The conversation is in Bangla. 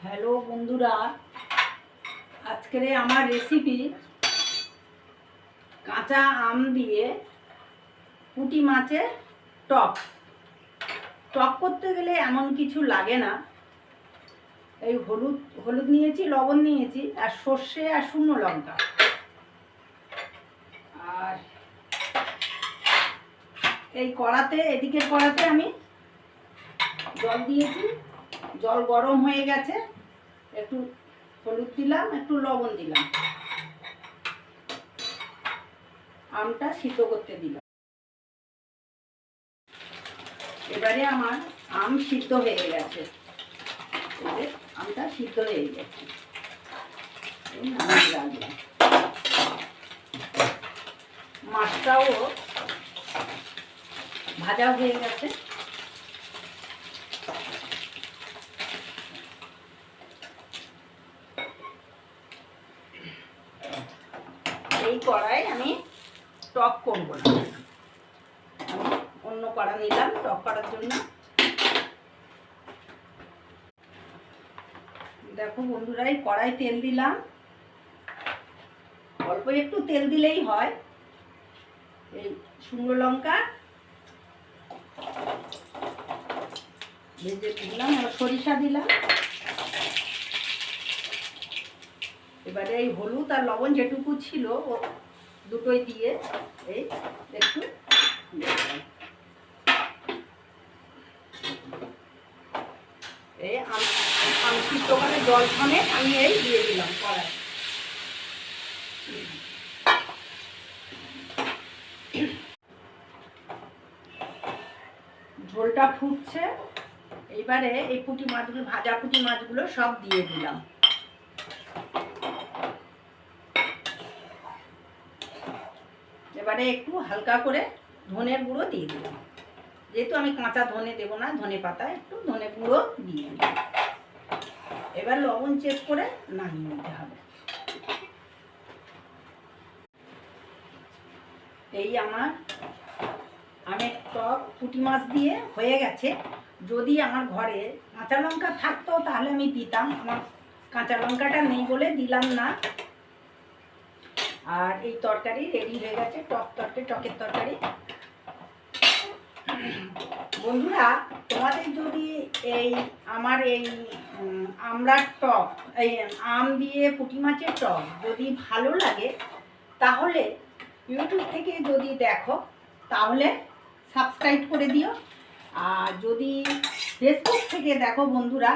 হ্যালো বন্ধুরা, আজকের আমার রেসিপি কাঁচা আম দিয়ে পুঁটি মাছের টক। টক করতে গেলে এমন কিছু লাগে না। এই হলুদ হলুদ নিয়েছি, লবণ নিয়েছি, আর সর্ষে আর শুকনো লঙ্কা। আর এই কড়াতে, এদিকের কড়াতে আমি জল দিয়েছি। জল গরম হয়ে গেছে, একটু হলুদ দিলাম, একটু লবণ দিলাম, আমটা সিদ্ধ করতে দিলাম। এবারে আমার আম সিদ্ধ হয়ে গেছে, আমটা সিদ্ধ হয়ে গেছে, রাখলাম। মাছটাও ভাজা হয়ে গেছে। এই কড়াই আমি টক করব না, আমি অন্য কড়া নিলাম টক করার জন্য। দেখো বন্ধুরা, এই কড়াই তেল দিলাম, অল্প একটু তেল দিলেই হয়। এই শুকনো লঙ্কা ভেজে দিলাম, আর সরিষা দিলাম। এবারে এই হলুদ আর লবণ যেটুকু ছিল ও দুটোই দিয়ে এই একটু এই আম সিদ্ধ করে জল ছনে আমি এই দিয়ে দিলাম কড়াই। ঝোলটা ফুটছে, এইবারে এই পুঁটি মাছগুলো, ভাজা পুঁটি মাছগুলো সব দিয়ে দিলাম। এবারে একটু হালকা করে ধনের গুঁড়ো দিয়ে দিলাম, যেহেতু আমি কাঁচা ধনে দেবো না, ধনে পাতা একটু ধনে গুঁড়ো দিয়ে দিলাম। এবার লবণ চেক করে নামিয়ে নিতে হবে। এই আমার আমের টক পুঁটি মাছ দিয়ে হয়ে গেছে। যদি আমার ঘরে কাঁচা লঙ্কা থাকতো তাহলে আমি দিতাম, আমার কাঁচা লঙ্কাটা নেই বলে দিলাম না। আর এই তরকারি রেডি হয়ে গেছে, টকের তরকারি। বন্ধুরা, তোমাদের যদি এই আমার এই আমড়ার টক, এই আম দিয়ে পুঁটি মাছের টক যদি ভালো লাগে, তাহলে ইউটিউব থেকে যদি দেখো তাহলে সাবস্ক্রাইব করে দিও। আর যদি ফেসবুক থেকে দেখো বন্ধুরা,